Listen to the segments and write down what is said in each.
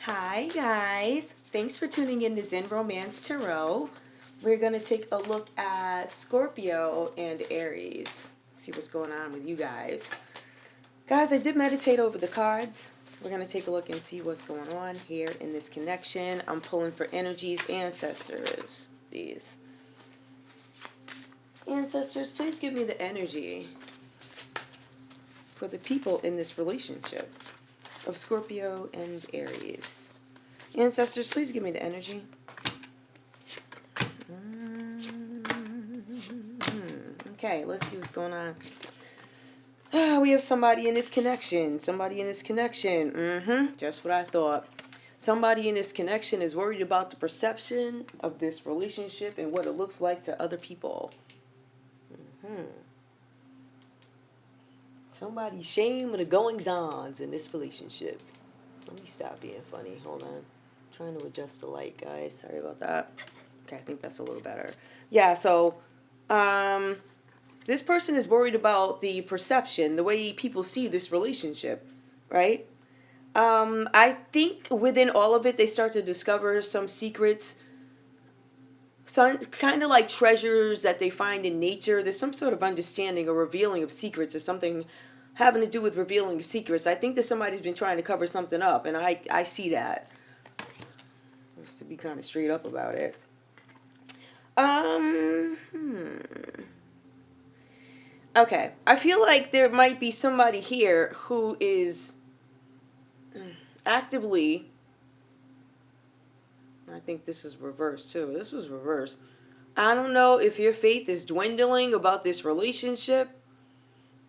Hi guys, thanks for tuning in to Zen Romance Tarot. We're going to take a look at Scorpio and Aries. See what's going on with you guys. Guys, I did meditate over the cards. We're going to take a look and see what's going on here in this connection. I'm pulling for energies, ancestors. These ancestors, please give me the energy for the people in this relationship of Scorpio and Aries. Ancestors, please give me the energy. Okay, let's see what's going on. We have somebody in this connection. Somebody in this connection. Just what I thought. Somebody in this connection is worried about the perception of this relationship and what it looks like to other people. Somebody's shame and the goings-ons in this relationship. Let me stop being funny. Hold on. I'm trying to adjust the light, guys. Sorry about that. Okay, I think that's a little better. Yeah, so this person is worried about the perception, the way people see this relationship, right? I think within all of it, they start to discover some secrets, some kind of like treasures that they find in nature. There's some sort of understanding or revealing of secrets or something having to do with revealing secrets. I think that somebody's been trying to cover something up, and I see that. Just to be kind of straight up about it. Okay, I feel like there might be somebody here who is actively, I think this is reversed too. This was reversed. I don't know if your faith is dwindling about this relationship.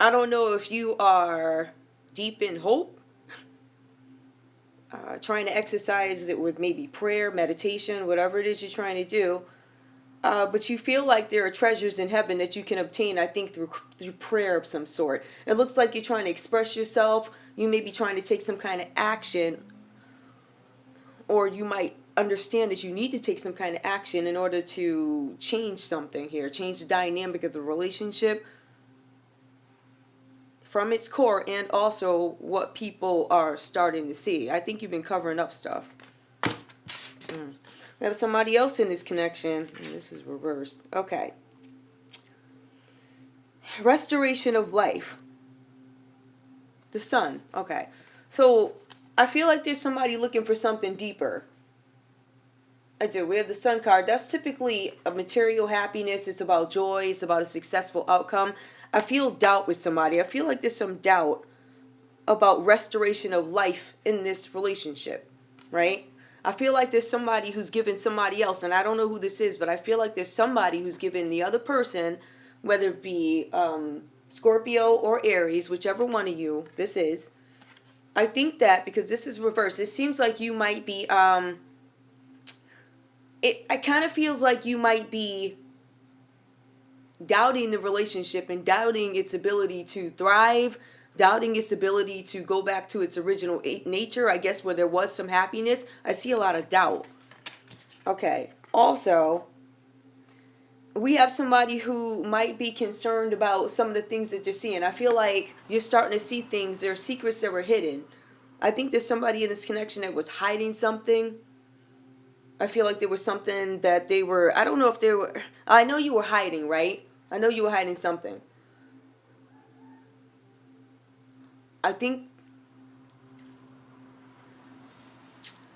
I don't know if you are deep in hope, trying to exercise it with maybe prayer, meditation, whatever it is you're trying to do. But you feel like there are treasures in heaven that you can obtain, I think, through prayer of some sort. It looks like you're trying to express yourself. You may be trying to take some kind of action, or you might understand that you need to take some kind of action in order to change something here, change the dynamic of the relationship from its core, and also what people are starting to see. I think you've been covering up stuff. We have somebody else in this connection. And this is reversed. Okay. Restoration of life. The sun. Okay. So I feel like there's somebody looking for something deeper. I do. We have the sun card. That's typically a material happiness. It's about joy. It's about a successful outcome. I feel doubt with somebody. I feel like there's some doubt about restoration of life in this relationship, right? I feel like there's somebody who's given somebody else, and I don't know who this is, but I feel like there's somebody who's given the other person, whether it be Scorpio or Aries, whichever one of you this is. I think that because this is reversed, it seems like you might be, it kind of feels like you might be doubting the relationship and doubting its ability to thrive, doubting its ability to go back to its original nature, I guess, where there was some happiness. I see a lot of doubt. Okay. Also, we have somebody who might be concerned about some of the things that they're seeing. I feel like you're starting to see things. There are secrets that were hidden. I think there's somebody in this connection that was hiding something. I feel like there was something that they were, I don't know if they were, I know you were hiding, right? I know you were hiding something. I think,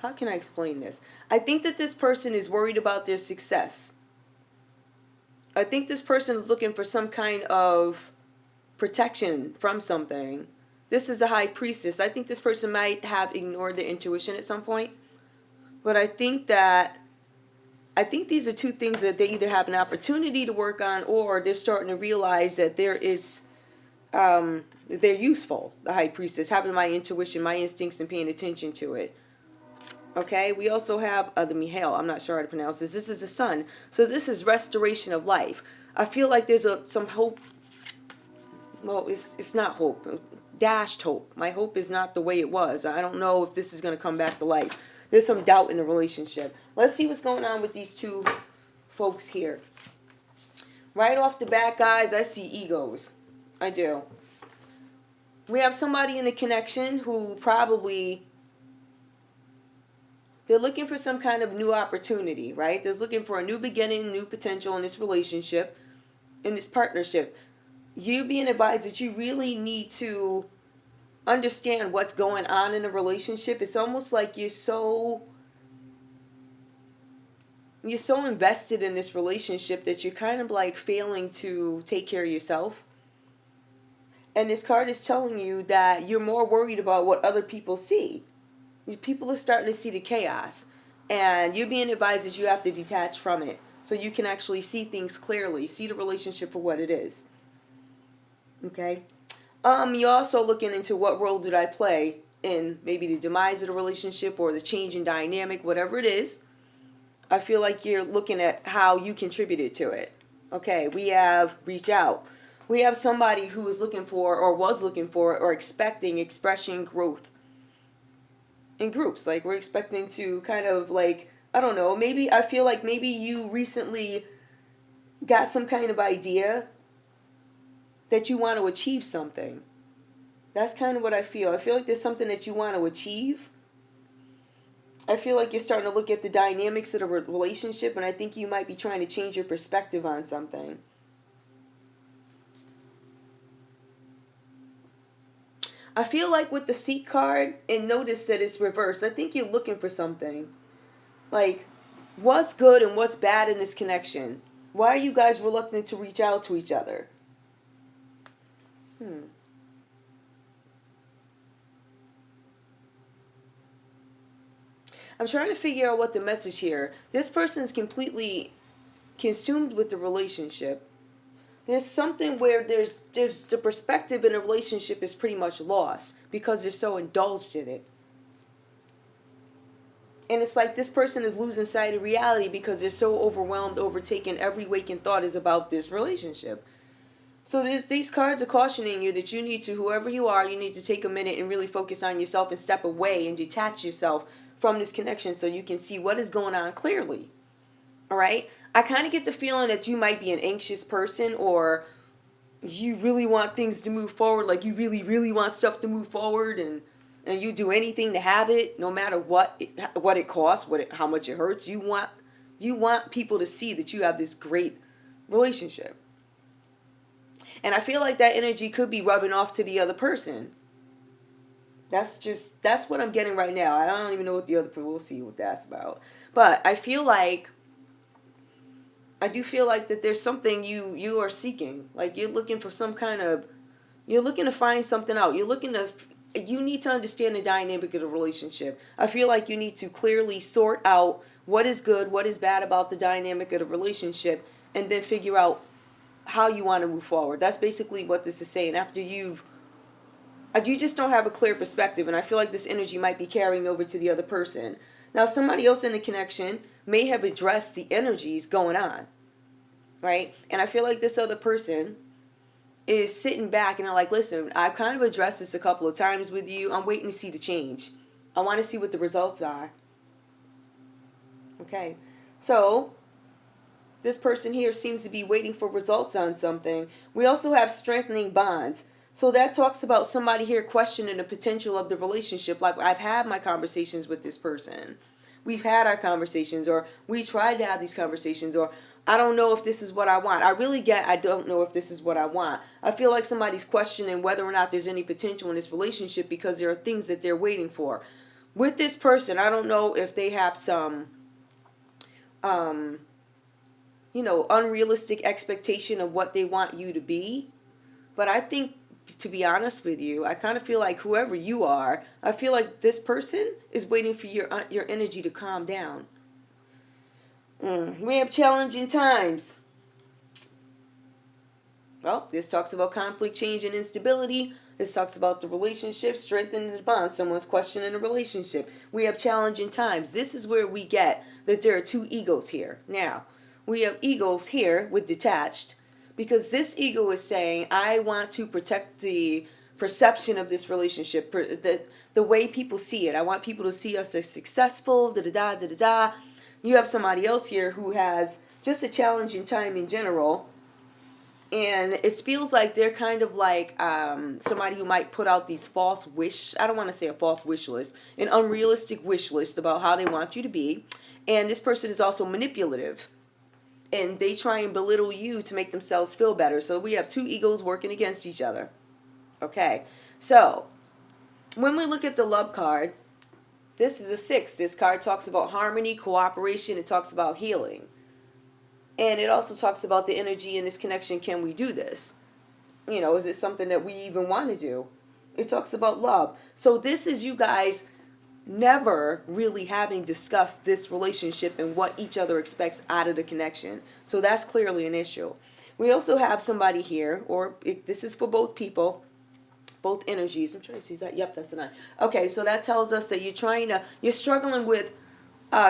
how can I explain this? I think that this person is worried about their success. I think this person is looking for some kind of protection from something. This is a high priestess. I think this person might have ignored their intuition at some point. But I think these are two things that they either have an opportunity to work on, or they're starting to realize that there is, they're useful, the high priestess, having my intuition, my instincts, and paying attention to it. Okay, we also have the Mihail. I'm not sure how to pronounce this. This is the sun. So this is restoration of life. I feel like there's some hope. Well, it's not hope. Dashed hope. My hope is not the way it was. I don't know if this is going to come back to life. There's some doubt in the relationship. Let's see what's going on with these two folks here. Right off the bat, guys, I see egos. I do. We have somebody in the connection who probably They're looking for some kind of new opportunity, right? They're looking for a new beginning, new potential in this relationship, in this partnership. You being advised that you really need to understand what's going on in a relationship. It's almost like you're so invested in this relationship that you're kind of like failing to take care of yourself. And this card is telling you that you're more worried about what other people see. People are starting to see the chaos, and you're being advised that you have to detach from it so you can actually see things clearly, see the relationship for what it is. Okay. You're also looking into what role did I play in maybe the demise of the relationship or the change in dynamic, whatever it is. I feel like you're looking at how you contributed to it. Okay, we have reach out. We have somebody who is looking for or was looking for or expecting expression growth in groups. Like we're expecting to kind of like, I don't know, maybe I feel like maybe you recently got some kind of idea that you want to achieve something. That's kind of what I feel. I feel like there's something that you want to achieve. I feel like you're starting to look at the dynamics of the relationship, and I think you might be trying to change your perspective on something. I feel like with the Seek card, and notice that it's reversed, I think you're looking for something. Like, what's good and what's bad in this connection? Why are you guys reluctant to reach out to each other? I'm trying to figure out what the message here. This person is completely consumed with the relationship. There's something where there's the perspective in a relationship is pretty much lost because they're so indulged in it. And it's like this person is losing sight of reality because they're so overwhelmed, overtaken. Every waking thought is about this relationship. So these cards are cautioning you that you need to, whoever you are, you need to take a minute and really focus on yourself and step away and detach yourself from this connection so you can see what is going on clearly. All right? I kind of get the feeling that you might be an anxious person, or you really want things to move forward, like you really, really want stuff to move forward, and you do anything to have it, no matter what it costs, how much it hurts. You want people to see that you have this great relationship. And I feel like that energy could be rubbing off to the other person. That's what I'm getting right now. I don't even know what the other people will see what that's about. But I do feel like that there's something you are seeking. Like you're looking for you're looking to find something out. You need to understand the dynamic of the relationship. I feel like you need to clearly sort out what is good, what is bad about the dynamic of the relationship, and then figure out how you want to move forward. That's basically what this is saying. After you just don't have a clear perspective, and I feel like this energy might be carrying over to the other person. Now, somebody else in the connection may have addressed the energies going on, right? And I feel like this other person is sitting back and they're like, listen, I've kind of addressed this a couple of times with you. I'm waiting to see the change. I want to see what the results are. Okay, so this person here seems to be waiting for results on something. We also have strengthening bonds. So that talks about somebody here questioning the potential of the relationship. Like, I've had my conversations with this person. We've had our conversations, or we tried to have these conversations, or I don't know if this is what I want. I don't know if this is what I want. I feel like somebody's questioning whether or not there's any potential in this relationship because there are things that they're waiting for. With this person, I don't know if they have some unrealistic expectation of what they want you to be. But I think, to be honest with you, I kind of feel like whoever you are, I feel like this person is waiting for your energy to calm down. We have challenging times. Well, this talks about conflict, change, and instability. This talks about the relationship, strengthening the bond. Someone's questioning a relationship. We have challenging times. This is where we get that there are two egos here. Now, we have egos here with detached, because this ego is saying, I want to protect the perception of this relationship, the way people see it. I want people to see us as successful, da-da-da, da-da-da. You have somebody else here who has just a challenging time in general, And it feels like they're kind of like somebody who might put out these false I don't want to say a false wish list, an unrealistic wish list about how they want you to be. And this person is also manipulative. And they try and belittle you to make themselves feel better. So we have two egos working against each other. Okay. So when we look at the love card, this is a 6. This card talks about harmony, cooperation. It talks about healing. And it also talks about the energy in this connection. Can we do this? You know, is it something that we even want to do? It talks about love. So this is you guys never really having discussed this relationship and what each other expects out of the connection. So that's clearly an issue. We also have somebody here, this is for both people, both energies. I'm trying to see that. Yep, that's a 9. Okay, so that tells us that you're struggling with,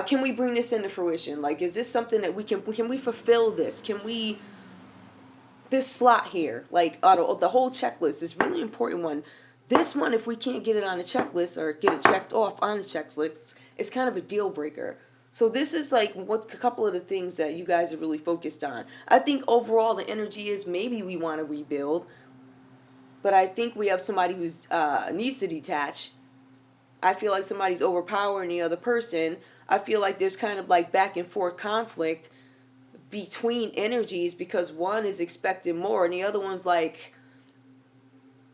can we bring this into fruition? Like, is this something that can we fulfill this? This slot here, like the whole checklist is really important one. This one, if we can't get it on the checklist or get it checked off on the checklist, it's kind of a deal breaker. So this is like a couple of the things that you guys are really focused on. I think overall the energy is maybe we want to rebuild, but I think we have somebody who's needs to detach. I feel like somebody's overpowering the other person. I feel like there's kind of like back and forth conflict between energies because one is expecting more and the other one's like,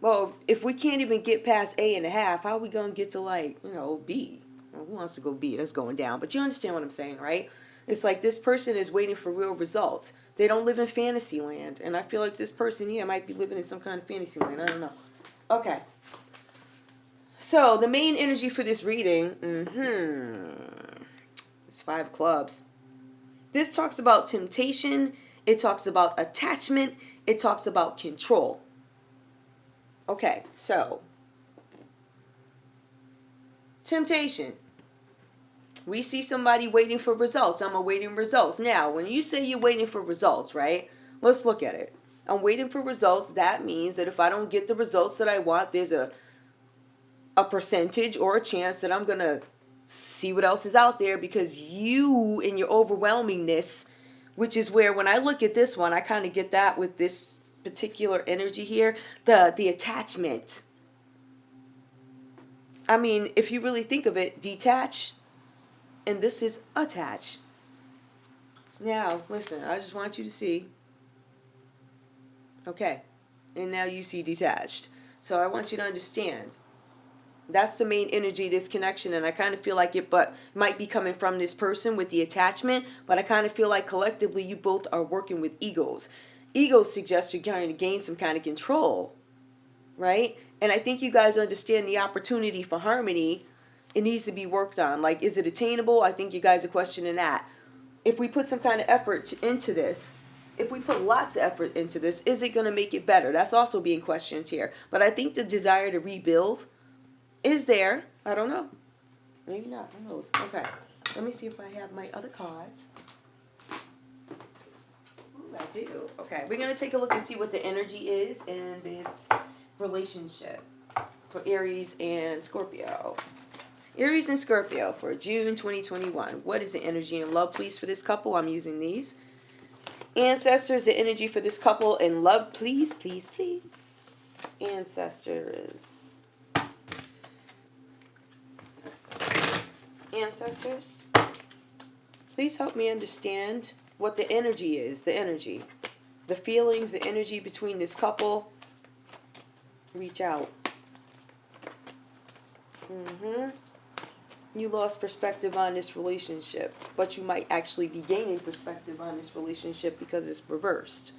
well, if we can't even get past A.5, how are we going to get to like, B? Well, who wants to go B? That's going down. But you understand what I'm saying, right? It's like this person is waiting for real results. They don't live in fantasy land. And I feel like this person here might be living in some kind of fantasy land. I don't know. Okay. So the main energy for this reading, it's 5 of clubs. This talks about temptation. It talks about attachment. It talks about control. Okay, so temptation. We see somebody waiting for results. I'm awaiting results. Now, when you say you're waiting for results, right? Let's look at it. I'm waiting for results. That means that if I don't get the results that I want, there's a percentage or a chance that I'm going to see what else is out there because you in your overwhelmingness, which is where when I look at this one, I kind of get that with this particular energy here, the attachment. I mean, if you really think of it, detach, and this is attach. Now, listen, I just want you to see. Okay, and now you see detached. So I want you to understand. That's the main energy, this connection, and I kind of feel like it might be coming from this person with the attachment, but I kind of feel like collectively you both are working with egos. Egos suggest you're trying to gain some kind of control, right? And I think you guys understand the opportunity for harmony. It needs to be worked on. Like, is it attainable? I think you guys are questioning that. If we put some kind of effort into this, if we put lots of effort into this, is it going to make it better? That's also being questioned here. But I think the desire to rebuild is there. I don't know. Maybe not. Who knows? Okay. Let me see if I have my other cards. I do. Okay, we're going to take a look and see what the energy is in this relationship for Aries and Scorpio. Aries and Scorpio for June 2021. What is the energy and love, please, for this couple? I'm using these. Ancestors, the energy for this couple and love, please, please, please. Ancestors. Ancestors, please help me understand what the energy is, the feelings, the energy between this couple. Reach out. You lost perspective on this relationship, but you might actually be gaining perspective on this relationship because it's reversed.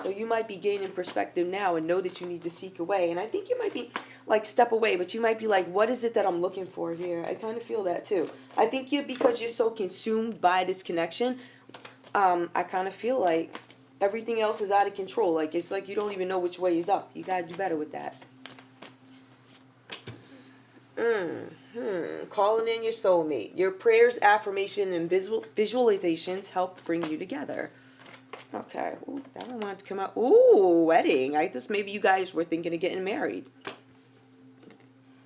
So you might be gaining perspective now and know that you need to seek away. And I think you might be like step away, but you might be like, what is it that I'm looking for here? I kind of feel that too. I think because you're so consumed by this connection, I kind of feel like everything else is out of control. Like, it's like you don't even know which way is up. You got to do better with that. Calling in your soulmate. Your prayers, affirmation, and visualizations help bring you together. Okay. Ooh, that one wanted to come out. Ooh, wedding. I guess maybe you guys were thinking of getting married.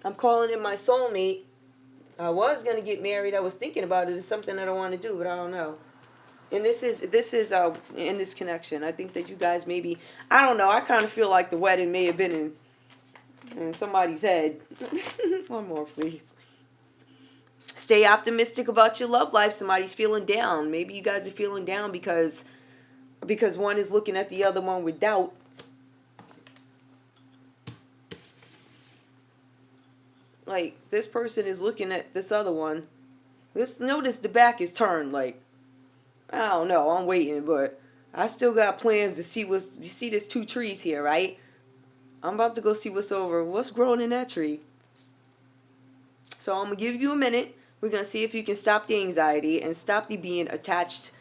I'm calling in my soulmate. I was going to get married. I was thinking about it. It's something that I want to do, but I don't know. And this is in this connection. I think that you guys maybe, I don't know, I kind of feel like the wedding may have been in somebody's head. One more, please. Stay optimistic about your love life. Somebody's feeling down. Maybe you guys are feeling down because one is looking at the other one with doubt. Like, this person is looking at this other one. Notice the back is turned. Like, I don't know, I'm waiting, but I still got plans to see what's, you see there's 2 trees here, right? I'm about to go see what's growing in that tree. So I'm going to give you a minute. We're going to see if you can stop the anxiety and stop the being attached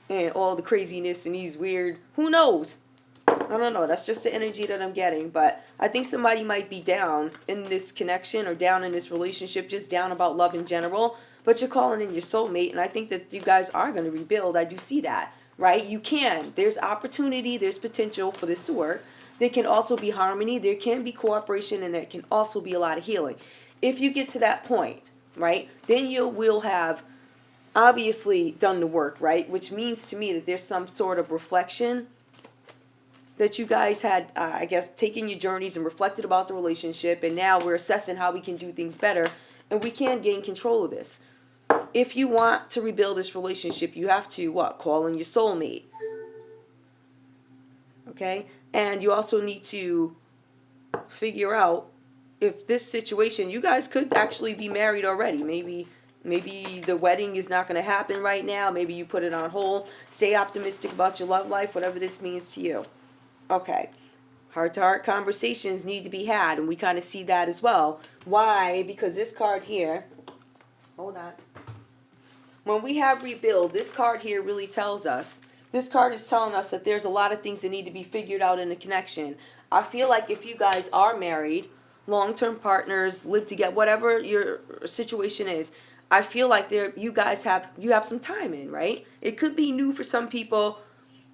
and all the craziness and these weird, who knows? I don't know. That's just the energy that I'm getting. But I think somebody might be down in this connection or down in this relationship, just down about love in general. But you're calling in your soulmate, and I think that you guys are going to rebuild. I do see that, right? You can. There's opportunity. There's potential for this to work. There can also be harmony. There can be cooperation, and there can also be a lot of healing. If you get to that point, right, then you will have obviously done the work, right? Which means to me that there's some sort of reflection that you guys had, I guess, taken your journeys and reflected about the relationship, and now we're assessing how we can do things better, and we can gain control of this. If you want to rebuild this relationship, you have to, what? Call in your soulmate. Okay? And you also need to figure out if this situation, you guys could actually be married already. Maybe the wedding is not going to happen right now. Maybe you put it on hold. Stay optimistic about your love life, whatever this means to you. Okay. Heart-to-heart conversations need to be had, and we kind of see that as well. Why? Because this card here, hold on. When we have rebuild, this card here really tells us, this card is telling us that there's a lot of things that need to be figured out in the connection. I feel like if you guys are married, long-term partners, live together, whatever your situation is, I feel like you have some time in, right? It could be new for some people.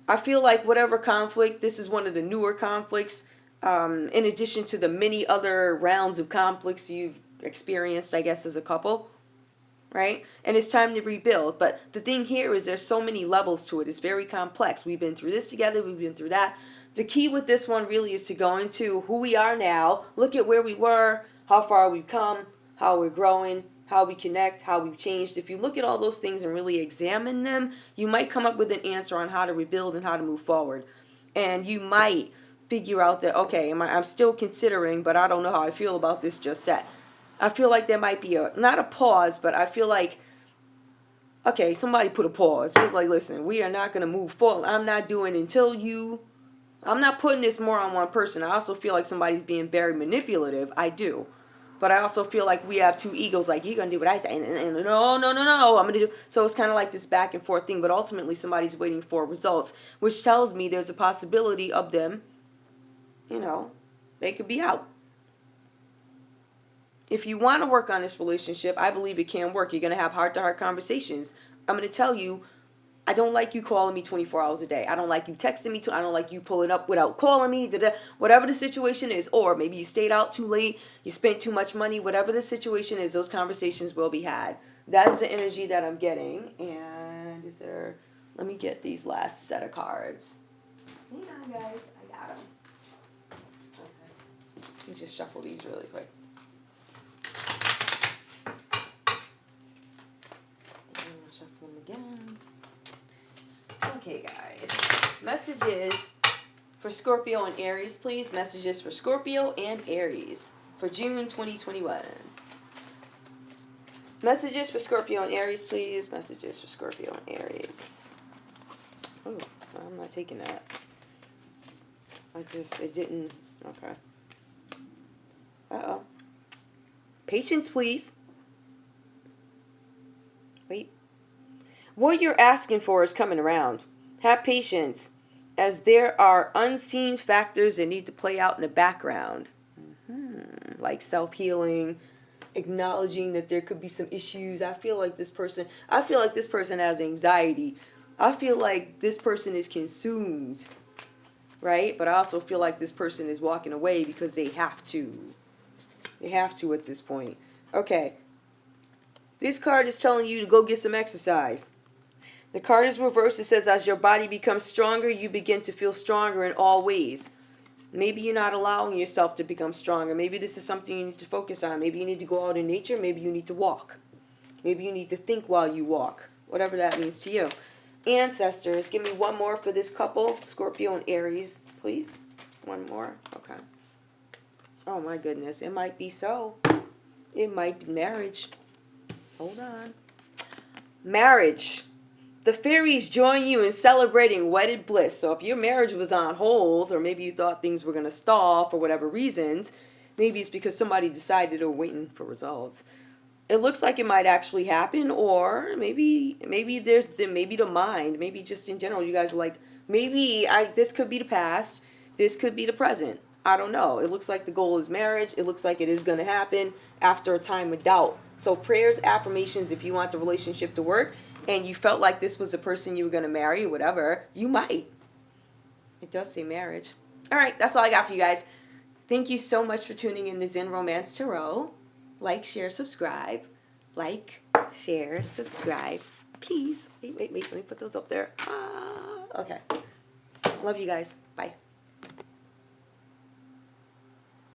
I feel like whatever conflict, this is one of the newer conflicts, in addition to the many other rounds of conflicts you've experienced, I guess, as a couple, right? And it's time to rebuild. But the thing here is there's so many levels to it. It's very complex. We've been through this together. We've been through that. The key with this one really is to go into who we are now, look at where we were, how far we've come, how we're growing, how we connect, how we've changed. If you look at all those things and really examine them, you might come up with an answer on how to rebuild and how to move forward. And you might figure out that, okay, I'm still considering, but I don't know how I feel about this just yet. I feel like there might be not a pause, but I feel like, okay, somebody put a pause. It's like, listen, we are not going to move forward. I'm not putting this more on one person. I also feel like somebody's being very manipulative. I do. But I also feel like we have 2 egos, like, you're going to do what I say, and no, I'm going to do. So it's kind of like this back and forth thing, but ultimately somebody's waiting for results, which tells me there's a possibility of them, they could be out. If you want to work on this relationship, I believe it can work. You're going to have heart-to-heart conversations. I'm going to tell you, I don't like you calling me 24 hours a day. I don't like you texting me. I don't like you pulling up without calling me. Whatever the situation is, or maybe you stayed out too late, you spent too much money, whatever the situation is, those conversations will be had. That is the energy that I'm getting. And let me get these last set of cards. Hang on, guys. I got them. Okay. Let me just shuffle these really quick. Shuffle them again. Okay, guys. Messages for Scorpio and Aries, please. Messages for Scorpio and Aries for June 2021. Messages for Scorpio and Aries, please. Messages for Scorpio and Aries. Oh, I'm not taking that. It didn't. Okay. Uh-oh. Patience, please. Wait. What you're asking for is coming around. Have patience, as there are unseen factors that need to play out in the background. Like self-healing, acknowledging that there could be some issues. I feel like this person has anxiety. I feel like this person is consumed, right? But I also feel like this person is walking away because they have to. They have to at this point. Okay. This card is telling you to go get some exercise. The card is reversed. It says, as your body becomes stronger, you begin to feel stronger in all ways. Maybe you're not allowing yourself to become stronger. Maybe this is something you need to focus on. Maybe you need to go out in nature. Maybe you need to walk. Maybe you need to think while you walk. Whatever that means to you. Ancestors, give me one more for this couple. Scorpio and Aries, please. One more. Okay. Oh my goodness. It might be so. It might be marriage. Hold on. Marriage. The fairies join you in celebrating wedded bliss. So if your marriage was on hold, or maybe you thought things were going to stall for whatever reasons, maybe it's because somebody decided or waiting for results. It looks like it might actually happen, or maybe there's the mind, maybe just in general you guys are like, this could be the past, this could be the present. I don't know. It looks like the goal is marriage. It looks like it is going to happen after a time of doubt. So prayers, affirmations, if you want the relationship to work and you felt like this was the person you were going to marry or whatever, you might. It does say marriage. All right, that's all I got for you guys. Thank you so much for tuning in to Zen Romance Tarot. Like, share, subscribe. Like, share, subscribe. Please. Wait. Let me put those up there. Okay. Love you guys. Bye.